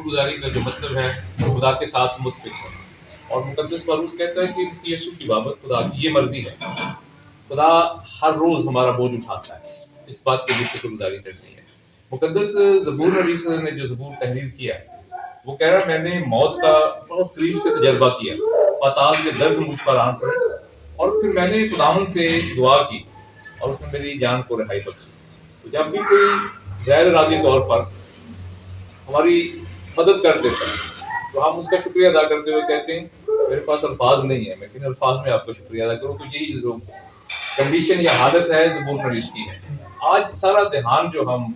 شکر گزاری کا جو مطلب ہے خدا کے ساتھ متفق ہے. اور مقدس پالوس کہتا ہے کہ مسیح یسوع کی بابت خدا کی یہ مرضی ہے. خدا ہر روز ہمارا بوجھ اٹھاتا ہے، اس بات کے لیے شکر گزاری کرنی ہے. مقدس زبور نویس نے جو زبور تحریر کیا ہے وہ کہہ رہا ہے میں نے موت کا بہت قریب سے تجربہ کیا، پاتال کے درد مجھ پر آن پڑے، اور پھر میں نے خداوند سے دعا کی اور اس نے میری جان کو رہائی بخشی. تو جب بھی کوئی غیر ارادی طور پر ہماری مدد کر دیتا ہے تو ہم اس کا شکریہ ادا کرتے ہوئے کہتے ہیں میرے پاس الفاظ نہیں ہے، میں کن الفاظ میں آپ کا شکریہ ادا کروں. تو یہی جو کنڈیشن یا حالت ہے زبور نویس کی ہے. آج سارا دھیان جو ہم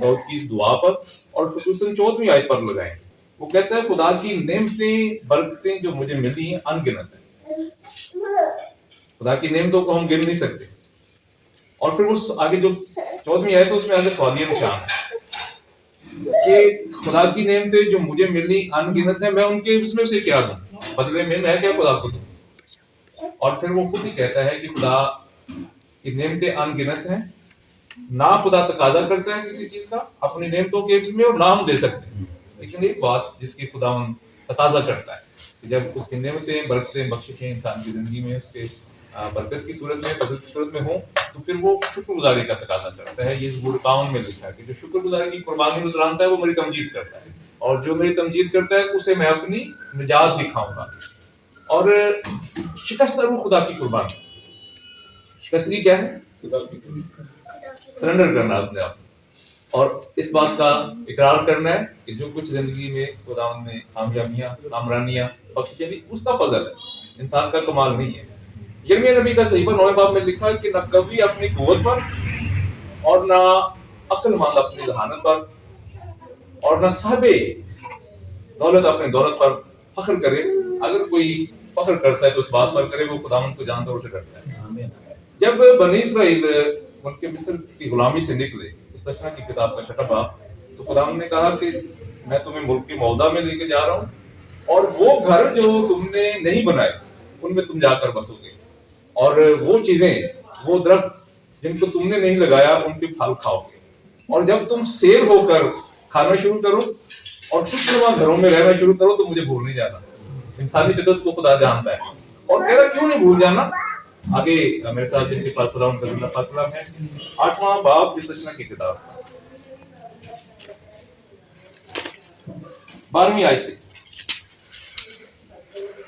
داؤد کی اس دعا پر اور خصوصاً 14ویں آیت پر لگائیں، وہ کہتا ہے خدا کی نعمتیں برکتیں جو مجھے ملی ہیں ان گنت ہیں. خدا کی نعمتوں کو ہم گن نہیں سکتے. اور پھر اس آگے جو 14ویں آیت ہے اس میں آگے سوالیہ نشان ہے کہ خدا کی نعمتیں جو مجھے ملی ان گنت ہیں، میں ان کے اس میں سے کیا دوں، بدلے میں کیا خدا کو دوں. اور پھر وہ خود ہی کہتا ہے کہ خدا کی نعمتیں ان گنت ہیں، نہ خدا تقاضا کرتا ہے کسی چیز کا اپنی نعمتوں کے عوض میں اور نہ ہم دے سکتے ہیں. لیکن ایک بات جس کی خدا تقاضا کرتا ہے کہ جب اس کی نعمتیں برکتیں بخششیں انسان کی زندگی میں اس کے برکت کی صورت میں فضل کی صورت میں ہوں تو پھر وہ شکر گزاری کا تقاضا کرتا ہے. یہ زبور 51 میں لکھا ہے کہ جو شکر گزاری کی قربانی گزرانتا ہے وہ میری تمجید کرتا ہے، اور جو میری تمجید کرتا ہے اسے میں اپنی نجات دکھاؤں گا. اور شکستہ روح خدا کی قربانی، شکستگی کیا ہے؟ سرنڈر کرنا اپنے آپ، اور اس بات کا اقرار کرنا ہے کہ جو کچھ زندگی میں خدا نے کامیابیاں کامرانیاں بخشی ہیں اس کا فضل ہے، انسان کا کمال نہیں ہے. یرمیہ نبی کا صحیفہ 9 باب میں لکھا ہے کہ نہ کبھی اپنی قوت پر اور نہ عقل مند اپنی ذہانت پر اور نہ صاحب دولت اپنے دولت پر فخر کرے. اگر کوئی فخر کرتا ہے تو اس بات پر کرے وہ خداوند کو جانتا اور اسے ڈرتا ہے. جب بنی اسرائیل ملک مصر کی غلامی سے نکلے، استثنا کی کتاب کا 6 باب، تو خداوند نے کہا کہ میں تمہیں ملک کی موضع میں لے کے جا رہا ہوں، اور وہ گھر جو تم نے نہیں بنائے ان میں تم جا کر بسو گے، اور وہ چیزیں وہ درخت جن کو تم نے نہیں لگایا ان کے پھل کھاؤ گے. اور جب تم سیر ہو کر کھانا شروع کرو اور خوشنما گھروں میں رہنا شروع کرو تو مجھے بھول نہیں جانا. انسانی فطرت کو خدا جانتا ہے اور کہہ رہا کیوں نہیں بھول جانا. آگے میرے ساتھ جن کے پاس خدا ان کا اللہ فاصلہ ہے 8واں باب استثنا کی کتاب 12ویں آیت سے،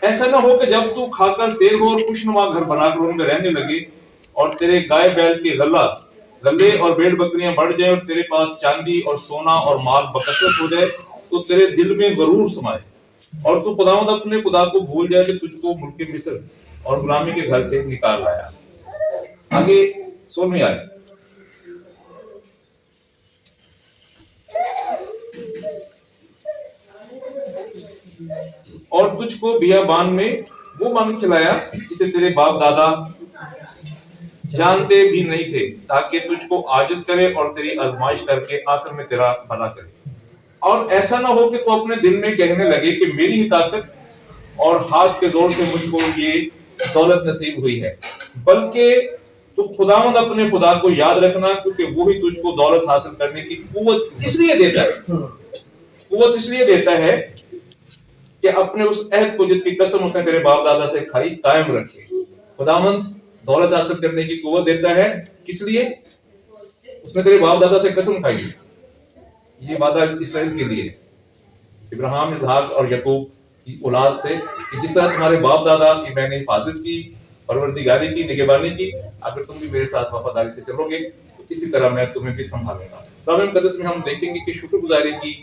ایسا نہ ہو کہ جب تو کھا کر سیر ہو اور خوشنما گھر بنا کر ان میں رہنے لگے اور تیرے گائے بیل کے غلے اور بھیڑ بکریاں بڑھ جائیں اور تیرے پاس چاندی اور سونا اور مال بکثرت ہو جائے تو تیرے دل میں غرور سمائے اور تو خداوند اپنے خدا کو بھول جائے کہ تجھ کو ملک مصر اور غلامی کے گھر سے نکال لایا. آگے 16ویں آیت، اور تجھ کو بیابان میں وہ من کھلایا جسے تیرے باپ دادا جانتے بھی نہیں تھے، تاکہ تجھ کو عاجز کرے اور تیری آزمائش کر کے آخر میں تیرا بھلا کرے. اور ایسا نہ ہو کہ تو اپنے دل میں کہنے لگے کہ میری ہی طاقت اور ہاتھ کے زور سے مجھ کو یہ دولت نصیب ہوئی ہے، بلکہ تو خداوند اپنے خدا کو یاد رکھنا، کیونکہ وہی تجھ کو دولت حاصل کرنے کی قوت اس لیے دیتا ہے کہ اپنے اس عہد کو جس کی قسم اس نے تیرے باپ دادا سے کھائی قائم رکھے. خداوند دولت حاصل کرنے کی قوت دیتا ہے، کس لیے؟ اس نے تیرے باپ دادا سے قسم کھائی. یہ وعدہ اسرائیل کے لیے، ابراہیم، اسحاق اور یعقوب کی اولاد سے، کہ جس طرح تمہارے باپ دادا کی میں نے حفاظت کی، پروردگاری کی، نگہبانی کی، اگر تم بھی میرے ساتھ وفاداری سے چلو گے تو اسی طرح میں تمہیں بھی سنبھالوں گا. کلام مقدس میں ہم دیکھیں گے کہ شکر گزاری کی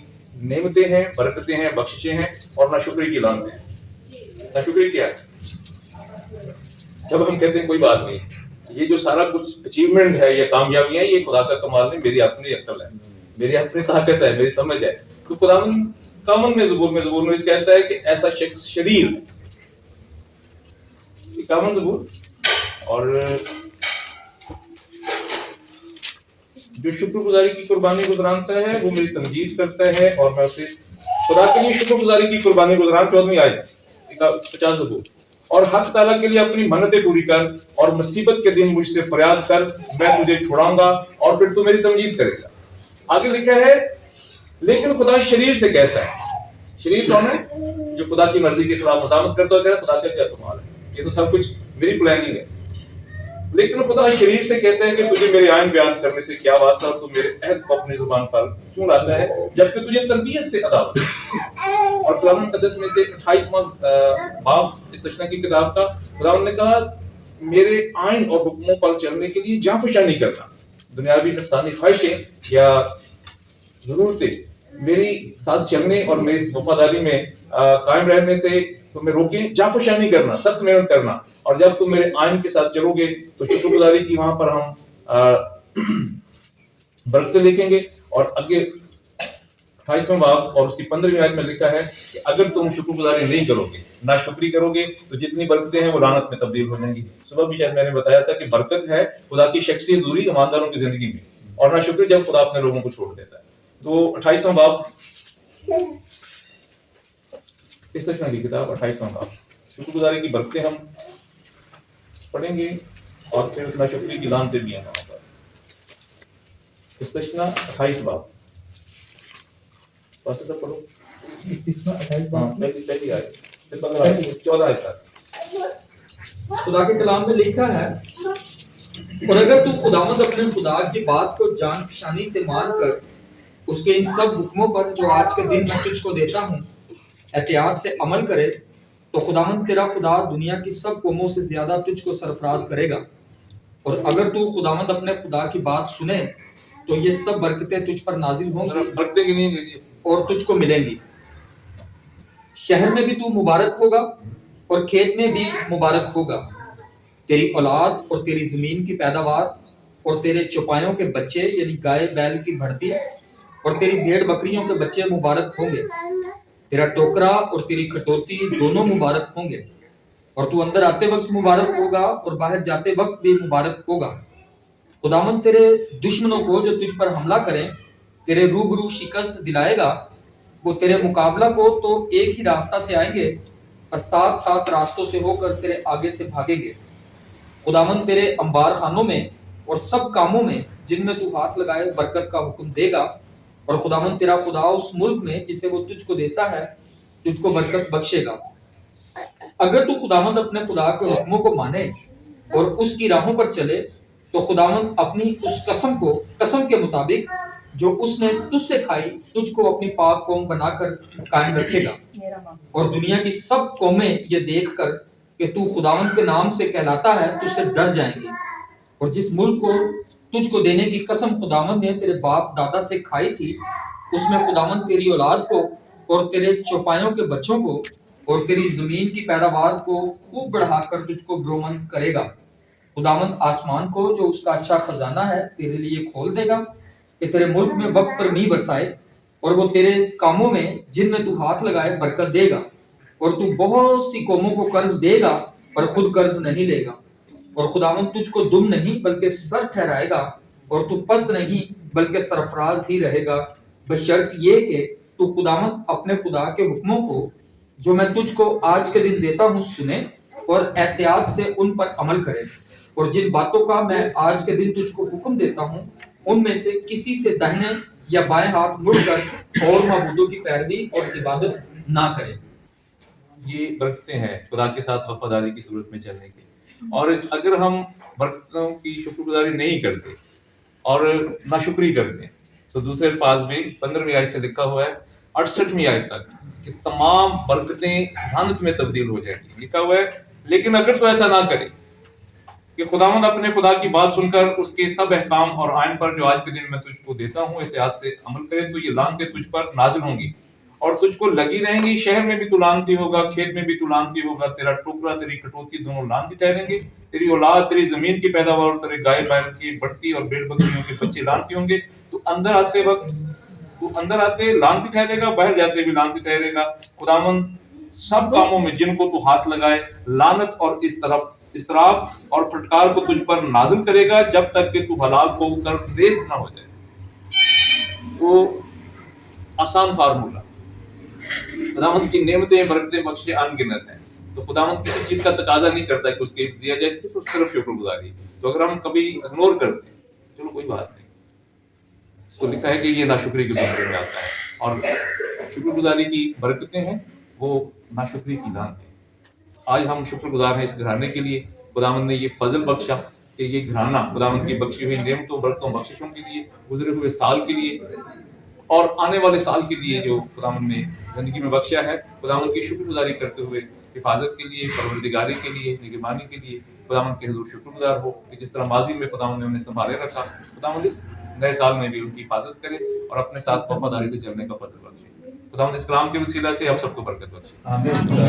نعمتیں ہیں، برکتیں ہیں، بخششیں ہیں، اور ناشکری کی لعنتیں ہیں. ناشکری کیا ہے؟ جب ہم کہتے ہیں کوئی بات نہیں، یہ جو سارا کچھ اچیومنٹ ہے یا کامیابیاں یہ خدا کا کمال نہیں، میری اپنی عقل ہے، میری اپنی طاقت ہے، میری سمجھ ہے. تو خدا کامن میں زبور میں اس کہتا ہے کہ ایسا شخص شریر، کامن زبور، اور جو شکر گزاری کی قربانی گزرانتا ہے وہ میری تمجید کرتا ہے اور میں اسے خدا کے لیے شکر گزاری کی قربانی گزران. 14ویں آیت 50 زبور، اور حق تعالیٰ کے لیے اپنی منتیں پوری کر اور مصیبت کے دن مجھ سے فریاد کر، میں تجھے چھڑاؤں گا اور پھر تو میری تمجید کرے گا. آگے لکھا ہے لیکن خدا شریر سے کہتا ہے، شریر کون ہے؟ جو خدا کی مرضی کے خلاف مزاحمت کرتا ہے، خدا کا کیا کمال ہے، یہ تو سب کچھ میری پلاننگ ہے۔ لیکن خدا شریر سے کہتا ہے کہ تجھے میرے آئین بیان کرنے سے کیا واسطہ، تو میرے عہد کو اپنی زبان پر کیوں لاتا ہے جبکہ تجھے تربیت سے عداوت ہے۔ اور کلام مقدس میں سے 28واں باب استثنا کی کتاب کا، خداوند نے کہا میرے آئین اور حکموں پر چلنے کے لیے جانفشانی نہیں کرنا، دنیاوی نفسانی خواہشیں یا ضرورتیں میری ساتھ چلنے اور میری وفاداری میں قائم رہنے سے تمہیں روکیں، جانفشانی نہیں کرنا، سخت محنت کرنا، اور جب تم میرے آئین کے ساتھ چلو گے تو شکر گزاری کی وہاں پر ہم برکتیں دیکھیں گے۔ اور آگے 28واں باب اور اس کی 15ویں آیت میں لکھا ہے کہ اگر تم شکر گزاری نہیں کرو گے، ناشکری کرو گے، تو جتنی برکتیں ہیں وہ لعنت میں تبدیل ہو جائیں گی۔ صبح بھی شاید میں نے بتایا تھا کہ برکت ہے خدا کی شخصی دوری ایمانداروں کی زندگی میں، اور ناشکری جب خدا اپنے لوگوں کو چھوڑ دیتا ہے۔ تو 28واں باب استثنا کی کتاب 28واں باب، شکر گزاری کی برکتیں ہم پڑھیں گے اور پھر ناشکری کی لعنتیں بھی ہیں وہاں پر۔ استثنا 28 باب پڑھو، استثنا 28 باب پہلی آیت پھر 14 آیت تک۔ خدا کے کلام میں لکھا ہے، اور اگر تو خداوند اپنے خدا کی بات کو جان فشانی سے مان کر اس کے ان سب حکموں پر جو آج کے دن میں تجھ کو دیتا ہوں احتیاط سے عمل کرے، تو خداوند تیرا خدا دنیا کی سب قوموں سے زیادہ تجھ کو سرفراز کرے گا۔ اور اگر تو خداوند اپنے خدا کی بات سنے تو یہ سب برکتیں تجھ پر نازل ہوں گی برکتیں کی نہیں اور تجھ کو ملیں گی۔ شہر میں بھی تو مبارک ہوگا اور کھیت میں بھی مبارک ہوگا، تیری اولاد اور تیری زمین کی پیداوار اور تیرے چوپایوں کے بچے یعنی گائے بیل کی بھرتی اور تیری بھیڑ بکریوں کے بچے مبارک ہوں گے، تیرا ٹوکرا اور تیری کھٹوتی دونوں مبارک ہوں گے، اور تو اندر آتے وقت مبارک ہوگا اور باہر جاتے وقت بھی مبارک ہوگا۔ خداوند تیرے دشمنوں کو جو تجھ پر حملہ کریں تیرے روبرو شکست دلائے گا، وہ تیرے مقابلہ کو تو ایک ہی راستہ سے آئیں گے اور 7 راستوں سے ہو کر تیرے آگے سے بھاگیں گے۔ خداوند تیرے انبار خانوں میں اور سب کاموں میں جن میں تو ہاتھ لگائے برکت کا حکم دے گا، اور خداوند تیرا خدا اس ملک میں جسے وہ تجھ کو دیتا ہے تجھ کو برکت بخشے گا۔ اگر تو خداوند اپنے خدا کے حکموں کو مانے اور اس کی راہوں پر چلے تو خداوند اپنی اس قسم کے مطابق جو اس نے تجھ سے کھائی تجھ کو اپنی پاک قوم بنا کر قائم رکھے گا، اور دنیا کی سب قومیں یہ دیکھ کر کہ تو خداوند کے نام سے کہلاتا ہے تجھ سے ڈر جائیں گی۔ اور جس ملک کو تجھ کو دینے کی قسم خداوند نے تیرے باپ دادا سے کھائی تھی، اس میں خداوند تیری اولاد کو اور تیرے چوپایوں کے بچوں کو اور تیری زمین کی پیداوار کو خوب بڑھا کر تجھ کو برومند کرے گا۔ خداوند آسمان کو جو اس کا اچھا خزانہ ہے تیرے لیے کھول دے گا کہ تیرے ملک میں وقت پر میںہ برسائے، اور وہ تیرے کاموں میں جن میں تو ہاتھ لگائے برکت دے گا، اور تو بہت سی قوموں کو قرض دے گا پر خود قرض نہیں لے گا۔ اور خداوند تجھ کو دم نہیں بلکہ سر ٹھہرائے گا، اور تو پست نہیں بلکہ سرفراز ہی رہے گا، بشرط یہ کہ تو خداوند اپنے خدا کے حکموں کو جو میں تجھ کو آج کے دن دیتا ہوں سنے اور احتیاط سے ان پر عمل کرے، اور جن باتوں کا میں آج کے دن تجھ کو حکم دیتا ہوں ان میں سے کسی سے داہنے یا بائیں ہاتھ مڑ کر اور معبودوں کی پیروی اور عبادت نہ کرے۔ یہ برکتیں ہیں خدا کے ساتھ وفاداری کی صورت میں چلنے کی۔ اور اگر ہم برکتوں کی شکر گزاری نہیں کرتے اور ناشکری کرتے تو دوسرے الفاظ میں 15ویں آیت سے لکھا ہوا ہے 68ویں آیت تک کہ تمام برکتیں لعنت میں تبدیل ہو جائیں گی۔ لکھا ہوا ہے لیکن اگر تو ایسا نہ کرے کہ خداوند اپنے خدا کی بات سن کر اس کے سب احکام اور آئین پر جو آج کے دن میں تجھ کو دیتا ہوں احتیاط سے عمل کرے، تو یہ لعنتیں تجھ پر نازل ہوں گی اور تجھ کو لگی رہیں گی۔ شہر میں بھی تو لعنتی ہوگا، کھیت میں بھی تو لعنتی ہوگا، تیرا ٹوکرا تیری کٹوتی دونوں لعنتی ٹھہریں گے، تیری اولاد تیری زمین کی پیداوار اور تیرے گائے بیل کی بڑھتی اور بھیڑ بکریوں کے بچے لعنتی ہوں گے۔ تو اندر آتے لعنتی ٹھہرے گا، باہر جاتے بھی لعنتی ٹھہرے گا۔ خداوند سب کاموں میں جن کو تو ہاتھ لگائے لعنت اور اضطراب اور پھٹکار کو تجھ پر نازل کرے گا جب تک کہ تو ہلاک ہو کر ریس نہ ہو جائے۔ وہ آسان فارمولا، خداوند کی نعمتیں برکتیں بخشے ان گنت ہیں، تو خداوند کسی چیز کا تقاضا نہیں کرتا کہ اس کے حفظ دیا جائے، صرف شکر گزاری۔ تو اگر ہم کبھی اگنور کرتے ہیں چلو کوئی بات نہیں، تو لکھا ہے کہ یہ ناشکری کے زمرے میں آتا ہے۔ اور شکر گزاری کی برکتیں ہیں وہ ناشکری کی لعنت ہے۔ آج ہم شکر گزار ہیں اس گھرانے کے لیے، خداوند نے یہ فضل بخشا کہ یہ گھرانہ خداوند کی بخشی ہوئی نعمتوں برکتوں بخششوں کے لیے، گزرے ہوئے سال کے لیے اور آنے والے سال کے لیے جو خداوند نے زندگی میں بخشا ہے، خداوند کی شکر گزاری کرتے ہوئے حفاظت کے لیے، پروردگاری کے لیے، نگہبانی کے لیے خداوند کے حضور شکر گزار ہو کہ جس طرح ماضی میں خداوند نے انہیں سنبھالے رکھا، خداوند اس نئے سال میں بھی ان کی حفاظت کرے اور اپنے ساتھ وفاداری سے چلنے کا فضل بخشے۔ خداوند اس کلام کے وسیلہ سے ہم سب کو برکت بخشے۔